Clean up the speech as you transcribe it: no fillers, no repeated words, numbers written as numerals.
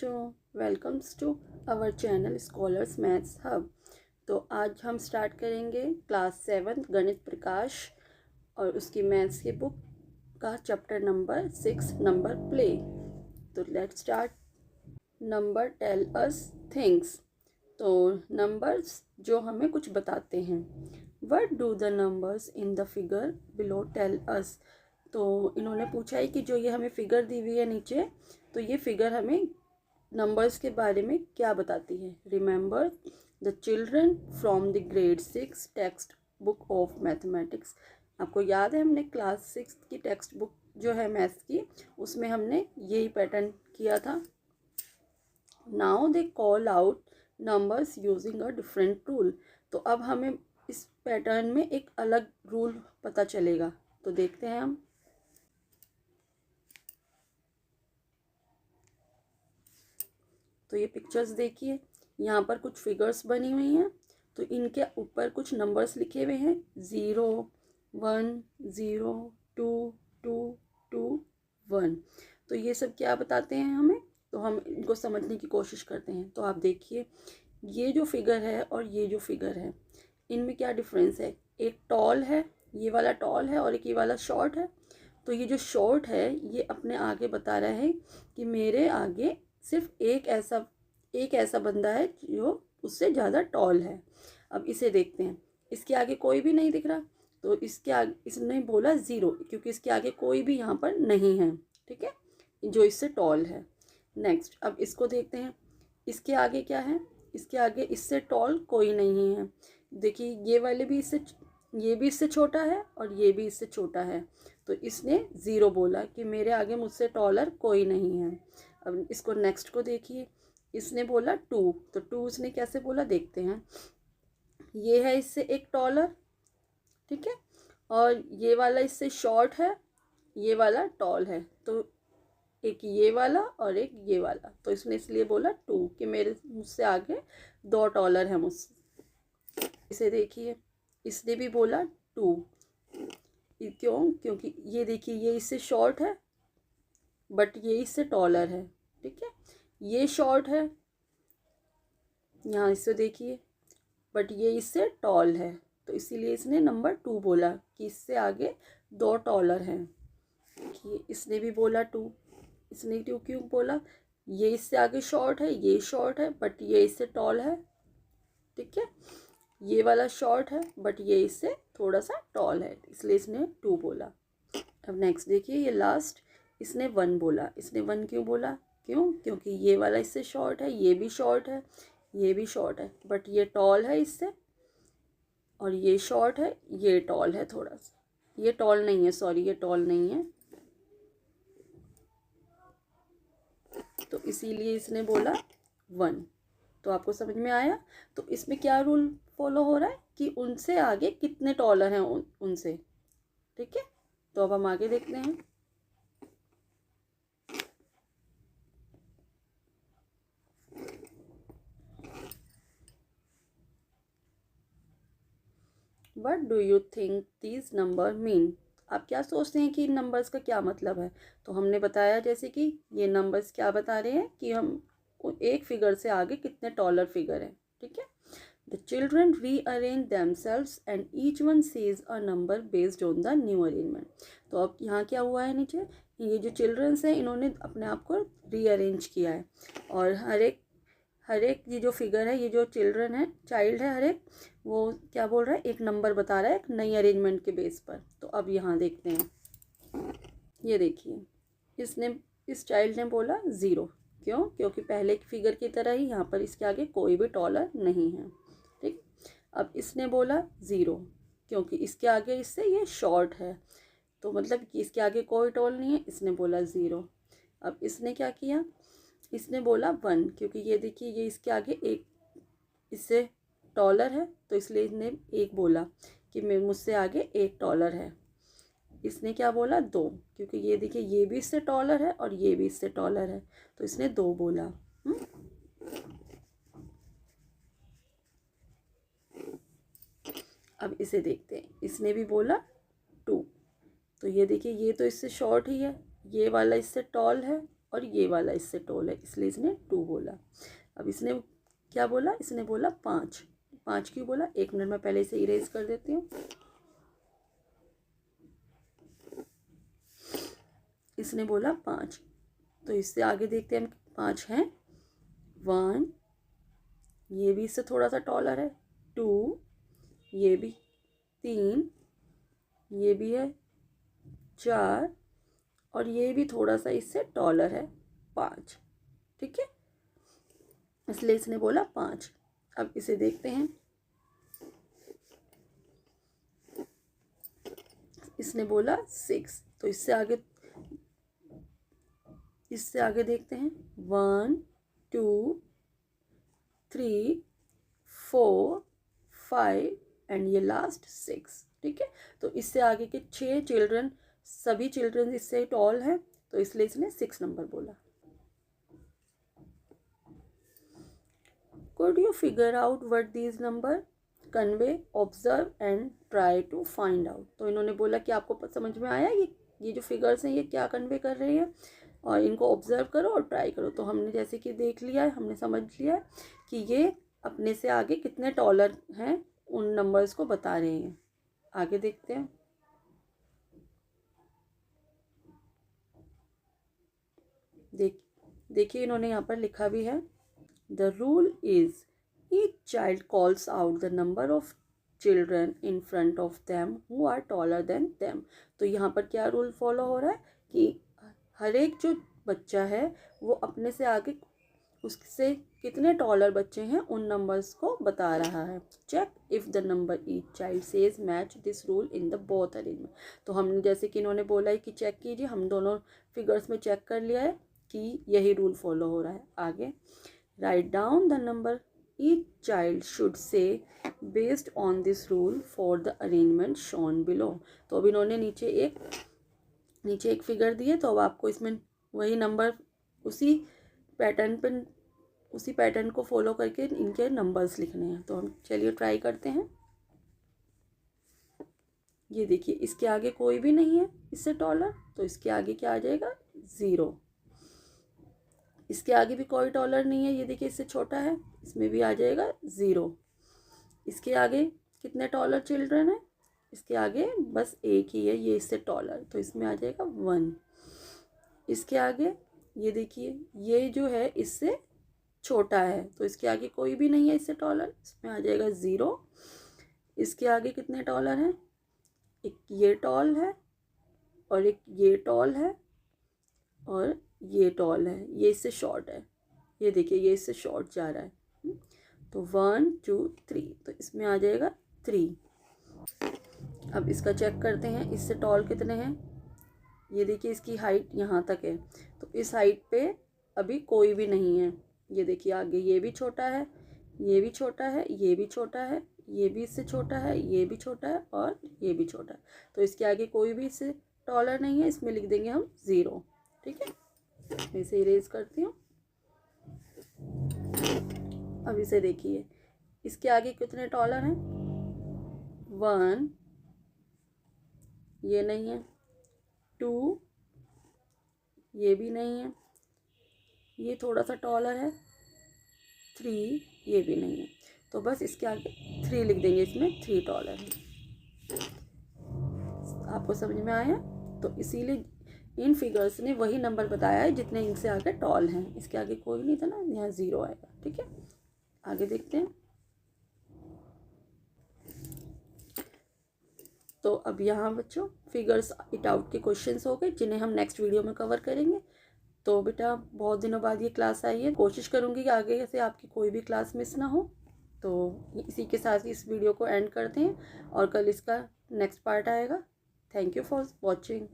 बच्चों, welcomes to our channel scholars maths hub. तो आज हम स्टार्ट करेंगे क्लास 7 गणित प्रकाश और उसकी मैथ्स की बुक का चैप्टर नंबर 6 नंबर प्ले। तो let's start. Number tell us things. तो नंबर्स जो हमें कुछ बताते हैं। What do the numbers in the figure below tell us. तो इन्होंने पूछा है कि जो ये हमें फिगर दी हुई है नीचे, तो ये फिगर हमें नंबर्स के बारे में क्या बताती है। Remember the children from the grade 6 text book of mathematics. आपको याद है हमने क्लास 6 की टेक्स्ट बुक जो है मैथ्स की, उसमें हमने यही पैटर्न किया था। Now they call out numbers using a different rule. तो अब हमें इस पैटर्न में एक अलग रूल पता चलेगा। तो देखते हैं हम। तो ये पिक्चर्स देखिए, यहाँ पर कुछ फिगर्स बनी हुई हैं। तो इनके ऊपर कुछ नंबर्स लिखे हुए हैं 0 1 0 2 2 2 1। तो ये सब क्या बताते हैं हमें, तो हम इनको समझने की कोशिश करते हैं। तो आप देखिए, ये जो फिगर है और ये जो फिगर है, इनमें क्या डिफरेंस है। एक टॉल है, ये वाला टॉल है, और एक ये वाला शॉर्ट है। तो ये जो शॉर्ट है ये अपने आगे बता रहा है कि मेरे आगे सिर्फ एक ऐसा बंदा है जो उससे ज़्यादा टॉल है। अब इसे देखते हैं, इसके आगे कोई भी नहीं दिख रहा। तो इसके आगे इसने बोला 0, क्योंकि इसके आगे कोई भी यहाँ पर नहीं है, ठीक है, जो इससे टॉल है। नेक्स्ट, अब इसको देखते हैं, इसके आगे क्या है। इसके आगे इससे टॉल कोई नहीं है। देखिए, ये भी इससे छोटा है और ये भी इससे छोटा है। तो इसने 0 बोला कि मेरे आगे मुझसे टॉलर कोई नहीं है। अब इसको नेक्स्ट को देखिए, इसने बोला 2। तो 2 इसने कैसे बोला देखते हैं। ये है इससे एक टॉलर, ठीक है, और ये वाला इससे शॉर्ट है, ये वाला टॉल है। तो एक ये वाला और एक ये वाला। तो इसने इसलिए बोला 2 कि मुझसे आगे 2 टॉलर है मुझसे। इसे देखिए, इसने भी बोला 2। क्यों? क्योंकि ये देखिए, ये इससे शॉर्ट है बट ये इससे टॉलर है, ठीक है। ये शॉर्ट है, यहाँ इससे देखिए, बट ये इससे टॉल है। तो इसीलिए इसने नंबर 2 बोला कि इससे आगे 2 टॉलर हैं। कि इसने भी बोला 2। इसने 2 क्यों बोला, ये इससे आगे शॉर्ट है, ये शॉर्ट है, बट ये इससे टॉल है, ठीक है। ये वाला शॉर्ट है बट ये इससे थोड़ा सा टॉल है, इसलिए इसने 2 बोला। अब नेक्स्ट देखिए, ये लास्ट, इसने 1 बोला। इसने 1 क्यों बोला, क्यों? क्योंकि ये वाला इससे शॉर्ट है, ये भी शॉर्ट है, ये भी शॉर्ट है, बट ये टॉल है इससे, और ये शॉर्ट है, ये टॉल है थोड़ा सा। ये टॉल नहीं है, सॉरी, ये टॉल नहीं है। तो इसीलिए इसने बोला 1। तो आपको समझ में आया। तो इसमें क्या रूल फॉलो हो रहा है कि उनसे आगे कितने टॉलर हैं उनसे, ठीक है। तो अब हम आगे देखते हैं। What do you think these number mean? आप क्या सोचते हैं कि इन नंबर्स का क्या मतलब है। तो हमने बताया जैसे कि ये नंबर्स क्या बता रहे हैं कि हम एक फिगर से आगे कितने टॉलर फिगर है, ठीक है। The children rearrange themselves and each one says a number based on the new arrangement. तो अब यहाँ क्या हुआ है नीचे, ये जो चिल्ड्रंस हैं इन्होंने अपने आप को रीअरेंज किया है, और हर एक ये जो फिगर है, ये जो चिल्ड्रन है, चाइल्ड है, हर एक वो क्या बोल रहा है, एक नंबर बता रहा है एक नई अरेंजमेंट के बेस पर। तो अब यहाँ देखते हैं, ये देखिए, इस चाइल्ड ने बोला 0। क्यों? क्योंकि पहले की फिगर की तरह ही यहाँ पर इसके आगे कोई भी टॉलर नहीं है, ठीक। अब इसने बोला 0 क्योंकि इसके आगे इससे ये शॉर्ट है, तो मतलब कि इसके आगे कोई टॉल नहीं है, इसने बोला 0। अब इसने क्या किया, इसने बोला 1 क्योंकि ये देखिए, ये इसके आगे एक इससे टॉलर है, तो इसलिए इसने 1 बोला कि मुझसे आगे 1 टॉलर है। इसने क्या बोला 2 क्योंकि ये देखिए, ये भी इससे टॉलर है और ये भी इससे टॉलर है, तो इसने 2 बोला। अब इसे देखते हैं, इसने भी बोला 2। तो ये देखिए, ये तो इससे शॉर्ट ही है, ये वाला इससे टॉल है, और ये वाला इससे टॉल है, इसलिए इसने 2 बोला। अब इसने क्या बोला, इसने बोला 5। 5 क्यों बोला, 1 मिनट में पहले इसे इरेज कर देती हूँ। इसने बोला 5, तो इससे आगे देखते हैं हम 5 हैं। 1, ये भी इससे थोड़ा सा टॉलर है। 2, ये भी। 3, ये भी है। 4, और ये भी थोड़ा सा इससे टॉलर है। 5, ठीक है, इसलिए इसने बोला 5। अब इसे देखते हैं, इसने बोला 6, तो इससे आगे देखते हैं। 1, 2, 3, 4, 5 एंड ये लास्ट 6, ठीक है। तो इससे आगे के 6 चिल्ड्रन, सभी चिल्ड्रन इससे टॉल हैं, तो इसलिए इसने 6 नंबर बोला। Could you figure out what these number convey? Observe and try to find out. तो इन्होंने बोला कि आपको समझ में आया ये जो फिगर्स हैं ये क्या कन्वे कर रहे हैं, और इनको ऑब्जर्व करो और ट्राई करो। तो हमने जैसे कि देख लिया है, हमने समझ लिया है कि ये अपने से आगे कितने टॉलर हैं उन नंबर्स को बता रहे हैं। आगे देखते हैं। देखिए इन्होंने यहाँ पर लिखा भी है, The rule is each child calls out the number of children in front of them who are taller than them. तो यहाँ पर क्या रूल फॉलो हो रहा है कि हर एक जो बच्चा है वो अपने से आगे उससे कितने टॉलर बच्चे हैं उन नंबर्स को बता रहा है। Check if the number each child says match this rule in the both arrangement. तो हमने जैसे कि इन्होंने बोला है कि चेक कीजिए, हम दोनों फिगर्स में चेक कर लिया है कि यही रूल फॉलो हो रहा है। आगे write down the number each child should say based on this rule for the arrangement shown below. तो अब इन्होंने नीचे एक फिगर दी है, तो अब आपको इसमें वही नंबर उसी पैटर्न को फॉलो करके इनके नंबर्स लिखने हैं। तो हम चलिए ट्राई करते हैं। ये देखिए इसके आगे कोई भी नहीं है इससे टॉलर, तो इसके आगे क्या आ जाएगा, 0। इसके आगे भी कोई टॉलर नहीं है, ये देखिए इससे छोटा है, इसमें भी आ जाएगा 0। इसके आगे कितने टॉलर चिल्ड्रन है, इसके आगे बस एक ही है, ये इससे टॉलर, तो इसमें आ जाएगा 1। इसके आगे ये देखिए ये जो है इससे छोटा है, तो इसके आगे कोई भी नहीं है इससे टॉलर, इसमें आ जाएगा 0। इसके आगे कितने टॉलर हैं, एक ये टॉल है और एक ये टॉल है और ये टॉल है, ये इससे शॉर्ट है, ये देखिए ये इससे शॉर्ट जा रहा है। तो 1, 2, 3, तो इसमें आ जाएगा 3। अब इसका चेक करते हैं इससे टॉल कितने हैं। ये देखिए इसकी हाइट यहाँ तक है, तो इस हाइट पे अभी कोई भी नहीं है। ये देखिए आगे ये भी छोटा है, ये भी छोटा है, ये भी छोटा है, ये भी इससे छोटा है, ये भी छोटा है और ये भी छोटा है, तो इसके आगे कोई भी इससे टॉलर नहीं है, इसमें लिख देंगे हम 0, ठीक है। मैं इसे इरेज करती हूँ। अब इसे देखिए इसके आगे कितने टॉलर हैं, 1, ये नहीं है, 2, ये भी नहीं है, ये थोड़ा सा टॉलर है, 3, ये भी नहीं है, तो बस इसके आगे 3 लिख देंगे, इसमें 3 टॉलर है। आपको समझ में आया? तो इसीलिए इन फिगर्स ने वही नंबर बताया है जितने इनसे आगे टॉल हैं, इसके आगे कोई नहीं था ना, यहाँ 0 आएगा, ठीक है। आगे देखते हैं। तो अब यहाँ बच्चों फिगर्स इट आउट के क्वेश्चंस हो गए, जिन्हें हम नेक्स्ट वीडियो में कवर करेंगे। तो बेटा बहुत दिनों बाद ये क्लास आई है, कोशिश करूँगी कि आगे से आपकी कोई भी क्लास मिस ना हो। तो इसी के साथ ही इस वीडियो को एंड करते हैं और कल इसका नेक्स्ट पार्ट आएगा। Thank you for watching.